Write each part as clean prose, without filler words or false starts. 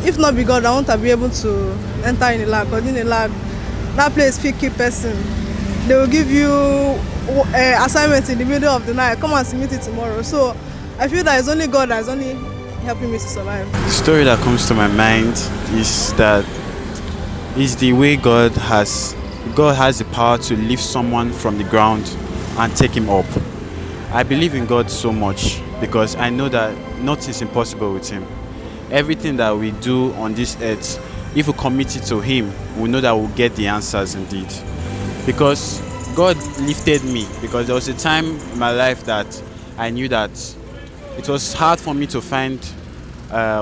if not be God, I won't have been able to enter Unilag. Because Unilag, that place fit keep person. They will give you assignments in the middle of the night. Come and submit it tomorrow. So I feel that it's only God that's only helping me to survive. The story that comes to my mind is the way God has the power to lift someone from the ground and take him up. I believe in God so much because I know that nothing is impossible with him. Everything that we do on this earth, if we commit it to him, we know that we'll get the answers indeed. Because God lifted me, because there was a time in my life that I knew that it was hard for me to find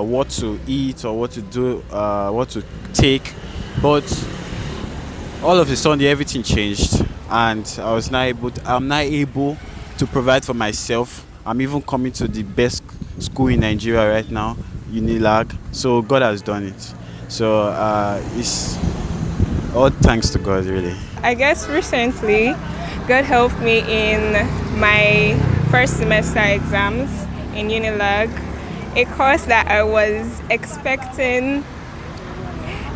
what to eat or what to do, what to take. But all of a sudden everything changed, and I'm now able to provide for myself. I'm even coming to the best school in Nigeria right now, Unilag. So God has done it. So it's all thanks to God, really. I guess recently, God helped me in my first semester exams in Unilag, a course that I was expecting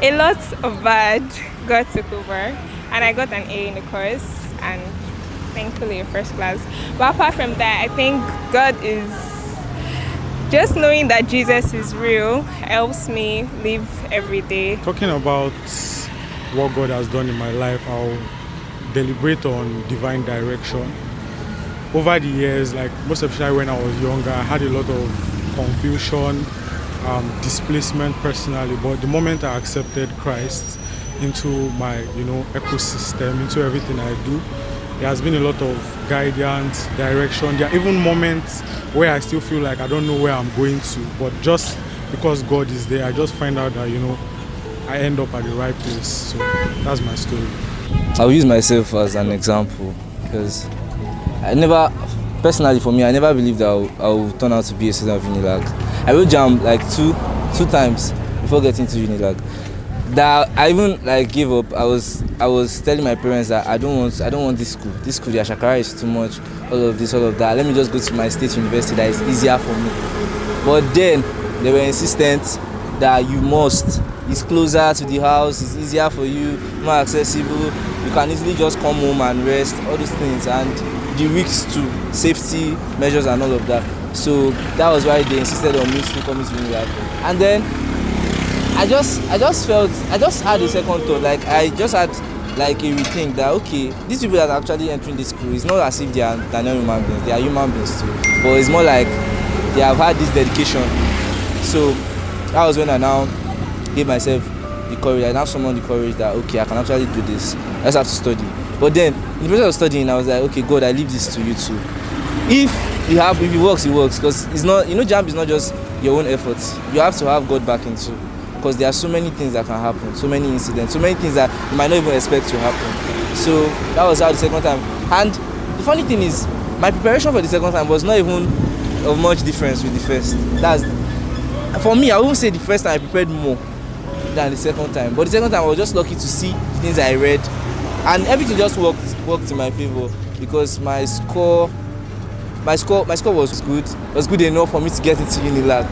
a lot of bad. God took over, and I got an A in the course, and thankfully a first class. But apart from that, I think God is just knowing that Jesus is real helps me live every day. Talking about what God has done in my life, I'll deliberate on divine direction. Over the years, like most especially when I was younger, I had a lot of confusion, displacement personally. But the moment I accepted Christ into my, ecosystem, into everything I do, there has been a lot of guidance, direction. There are even moments where I still feel like I don't know where I'm going to, but just because God is there, I just find out that, I end up at the right place. So that's my story. I'll use myself as an example because personally for me, I never believed that I'll turn out to be a student of Unilag. I wrote JAMB like two times before getting to Unilag. That I even gave up. I was telling my parents that I don't want this school. This school, the Ashakara is too much. All of this, all of that. Let me just go to my state university that is easier for me. But then they were insistent that you must. It's closer to the house. It's easier for you, more accessible. You can easily just come home and rest. All those things and the risks to safety measures and all of that. So that was why they insisted on me still coming to Unilag. And then I just had a second thought, I just had a rethink that okay, these people that are actually entering this school, it's not as if they're not human beings, they are human beings too. But it's more like they have had this dedication. So that was when I now gave myself the courage, I now summoned the courage that okay, I can actually do this. I just have to study. But then in the process of studying, I was like, okay, God, I leave this to you too. If it works, it works. Because it's not, JAMB is not just your own efforts. You have to have God backing too. Because there are so many things that can happen, so many incidents, so many things that you might not even expect to happen. So that was how the second time. And the funny thing is, my preparation for the second time was not even of much difference with the first. For me, I wouldn't say the first time I prepared more than the second time. But the second time I was just lucky to see the things I read. And everything just worked in my favor because my score was good. It was good enough for me to get into Unilag.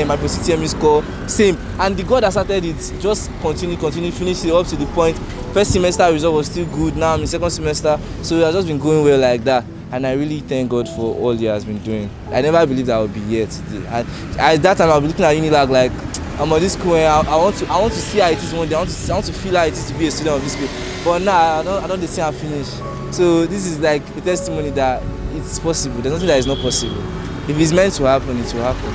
My post-UTME score, same. And the God that started it, just continue, finish it up to the point. First semester result was still good, now I'm in second semester. So it has just been going well like that. And I really thank God for all he has been doing. I never believed I would be here today. And at that time, I'll be looking at Unilag like, I'm on this school and I want to see how it is one day. I want to feel how it is to be a student of this school. But now, I don't see how I finish. So this is like a testimony that it's possible. There's nothing that is not possible. If it's meant to happen, it will happen.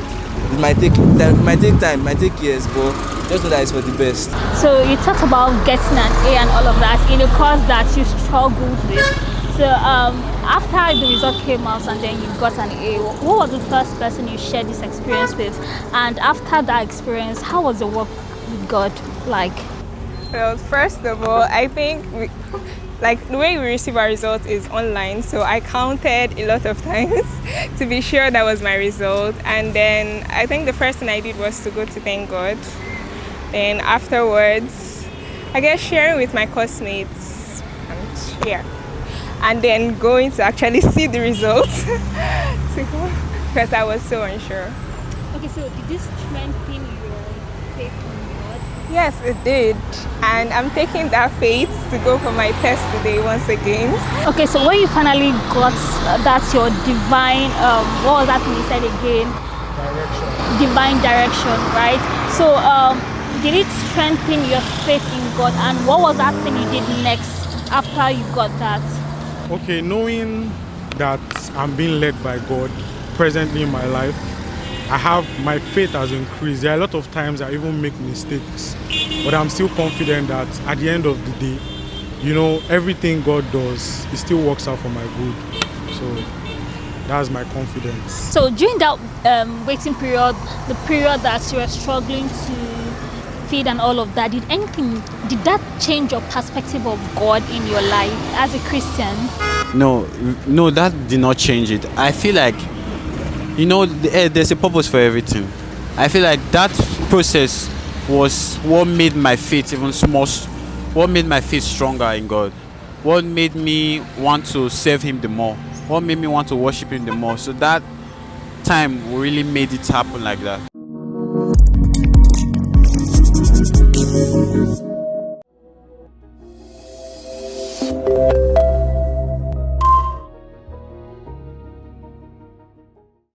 It might take time, it might take years, but just know that it's for the best. So you talked about getting an A and all of that in a course that you struggled with. So after the result came out and then you got an A, what was the first person you shared this experience with? And after that experience, how was the work with God like? Well, first of all, I think the way we receive our results is online, so I counted a lot of times to be sure that was my result. And then I think the first thing I did was to go to thank God. Then afterwards, I guess sharing with my classmates and then going to actually see the results because I was so unsure. Okay, so did this strengthen your faith in God? Yes, it did. And I'm taking that faith to go for my test today once again. Okay, so when you finally got that's your divine, what was that thing you said again? Divine direction, right? So, did it strengthen your faith in God? And what was that thing you did next after you got that? Okay, knowing that I'm being led by God presently in my life, my faith has increased. There are a lot of times I even make mistakes, but I'm still confident that at the end of the day, everything God does, it still works out for my good. So that's my confidence. So during that waiting period, the period that you were struggling to feed and all of that, did that change your perspective of God in your life as a Christian? No, that did not change it. I feel like, there's a purpose for everything. I feel like that process was what made my faith what made my faith stronger in God. What made me want to serve Him the more. What made me want to worship Him the more. So that time really made it happen like that.